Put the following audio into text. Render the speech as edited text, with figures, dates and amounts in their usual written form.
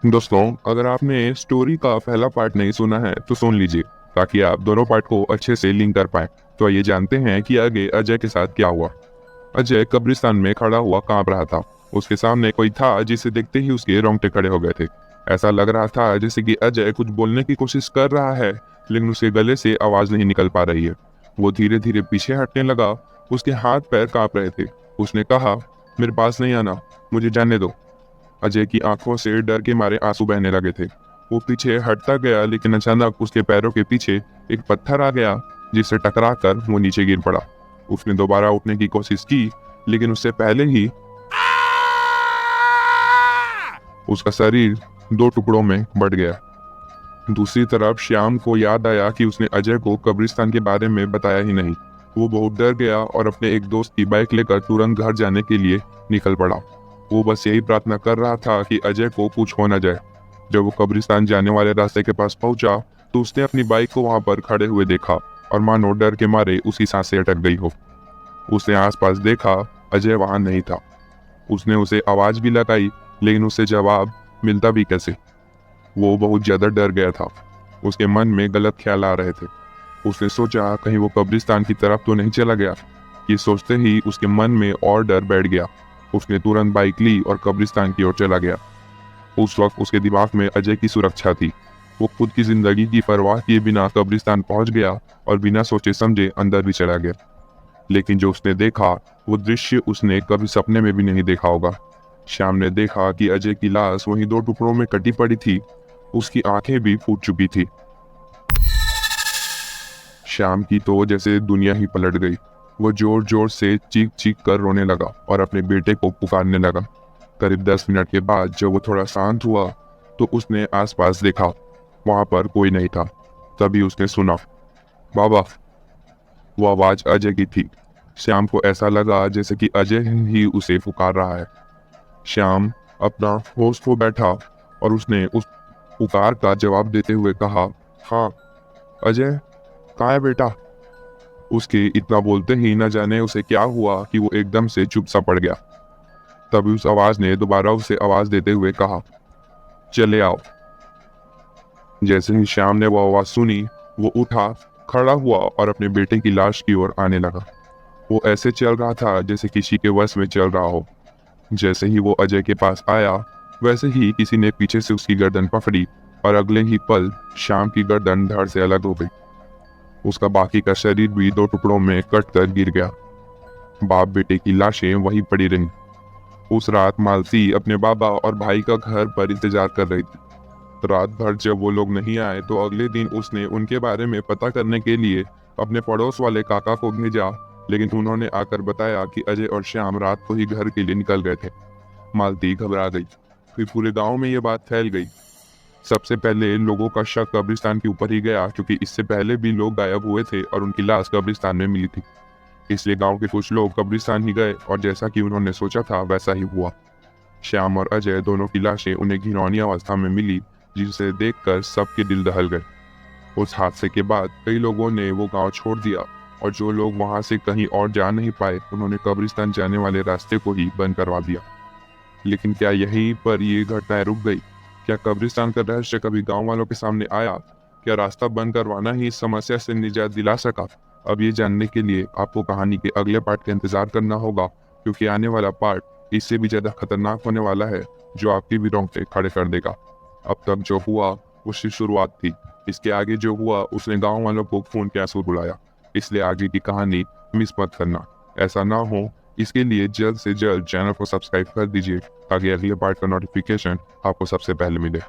दोस्तों, अगर आपने स्टोरी का पहला पार्ट नहीं सुना है तो सुन लीजिए ताकि आप दोनों पार्ट को अच्छे से लिंक कर पाएं। तो आइए जानते हैं कि आगे अजय के साथ क्या हुआ। अजय कब्रिस्तान में खड़ा हुआ कांप रहा था। उसके सामने कोई था जिसे देखते ही उसके रोंगटे खड़े हो गए थे। ऐसा लग रहा था जैसे कि अजय कुछ बोलने की कोशिश कर रहा है, लेकिन उसके गले से आवाज नहीं निकल पा रही है। वो धीरे धीरे पीछे हटने लगा। उसके हाथ पैर कांप रहे थे। उसने कहा, मेरे पास नहीं आना, मुझे जाने दो। अजय की आंखों से डर के मारे आंसू बहने लगे थे। वो पीछे हटता गया, लेकिन अचानक उसके पैरों के पीछे एक पत्थर आ गया, जिससे टकराकर वो नीचे गिर पड़ा। उसने दोबारा उठने की कोशिश की, लेकिन उससे पहले ही उसका शरीर दो टुकड़ों में बट गया। दूसरी तरफ श्याम को याद आया कि उसने अजय को कब्रिस्तान के बारे में बताया ही नहीं। वो बहुत डर गया और अपने एक दोस्त की बाइक लेकर तुरंत घर जाने के लिए निकल पड़ा। वो बस यही प्रार्थना कर रहा था कि अजय को कुछ हो न जाए। जब वो कब्रिस्तान जाने वाले रास्ते के पास पहुंचा तो उसने अपनी बाइक को वहां पर खड़े हुए देखा और मानो डर के मारे उसकी सांसें अटक गई हो। उसने आसपास देखा, अजय वहां नहीं था। उसने उसे आवाज भी लगाई, लेकिन उससे जवाब मिलता भी कैसे। वो बहुत ज्यादा डर गया था। उसके मन में गलत ख्याल आ रहे थे। उसने सोचा कहीं वो कब्रिस्तान की तरफ तो नहीं चला गया। ये सोचते ही उसके मन में और डर बैठ गया। उसने तुरंत बाइक ली और कब्रिस्तान की ओर चला गया। उस वक्त उसके दिमाग में अजय की सुरक्षा थी। वो खुद की जिंदगी की परवाह किए बिना कब्रिस्तान पहुंच गया और बिना सोचे समझे अंदर भी चला गया। लेकिन जो उसने देखा वो दृश्य उसने कभी सपने में भी नहीं देखा होगा। श्याम ने देखा कि अजय की लाश वहीं दो टुकड़ों में कटी पड़ी थी। उसकी आंखें भी फूट चुकी थी। श्याम की तो जैसे दुनिया ही पलट गई। वो जोर जोर से चीख चीख कर रोने लगा और अपने बेटे को पुकारने लगा। करीब 10 मिनट के बाद जब वो थोड़ा शांत हुआ तो उसने आसपास देखा। वहां पर कोई नहीं था। तभी उसने सुना, बाबा। वो आवाज अजय की थी। श्याम को ऐसा लगा जैसे कि अजय ही उसे पुकार रहा है। श्याम अपना होश खो बैठा और उसने उस पुकार का जवाब देते हुए कहा, हाँ अजय, कहाँ है बेटा। उसके इतना बोलते ही न जाने उसे क्या हुआ कि वो एकदम से चुप सा पड़ गया। तभी उस आवाज ने दोबारा उसे आवाज देते हुए कहा, चले आओ। जैसे ही श्याम ने वो आवाज सुनी, वो उठा, खड़ा हुआ और अपने बेटे की लाश की ओर आने लगा। वो ऐसे चल रहा था जैसे किसी के वश में चल रहा हो। जैसे ही वो अजय के पास आया, वैसे ही किसी ने पीछे से उसकी गर्दन पकड़ी और अगले ही पल श्याम की गर्दन धड़ से अलग हो गई। उसका बाकी का शरीर भी दो टुकड़ों में कटकर गिर गया। बाप बेटे की लाशें वहीं पड़ी रहीं। उस रात मालती अपने बाबा और भाई का घर पर इंतजार कर रही थी। रात भर जब वो लोग नहीं आए तो अगले दिन उसने उनके बारे में पता करने के लिए अपने पड़ोस वाले काका को भेजा, लेकिन उन्होंने आकर बताया कि अजय और श्याम रात को ही घर के लिए निकल गए थे। मालती घबरा गई। फिर पूरे गांव में ये बात फैल गई। सबसे पहले लोगों का शक कब्रिस्तान के ऊपर ही गया, क्योंकि इससे पहले भी लोग गायब हुए थे और उनकी लाश कब्रिस्तान में मिली थी। इसलिए गांव के कुछ लोग कब्रिस्तान ही गए और जैसा कि उन्होंने सोचा था वैसा ही हुआ। श्याम और अजय दोनों की लाशें उन्हें घिनौनी अवस्था में मिली, जिसे देखकर सबके दिल दहल गए। उस हादसे के बाद कई लोगों ने वो गांव छोड़ दिया और जो लोग वहां से कहीं और जा नहीं पाए उन्होंने कब्रिस्तान जाने वाले रास्ते को ही बंद करवा दिया। लेकिन क्या यहीं पर ये घटनाएं रुक गई? क्या कब्रिस्तान का रहस्य कभी गांव वालों के सामने आया? क्या रास्ता बंद करवाना ही इस समस्या से निजात दिला सका? अब ये जानने के लिए आपको कहानी के अगले पार्ट का इंतजार करना होगा, क्योंकि आने वाला पार्ट इससे भी ज्यादा खतरनाक होने वाला है, जो आपके भी रोंगटे खड़े कर देगा। अब तक जो हुआ वो सिर्फ शुरुआत थी। इसके आगे जो हुआ उसने गांव वालों को खून के आंसू रुलाया। इसलिए आगे की कहानी मिस मत करना। ऐसा ना हो, इसके लिए जल्द से जल्द चैनल को सब्सक्राइब कर दीजिए ताकि अगले पार्ट का नोटिफिकेशन आपको सबसे पहले मिले।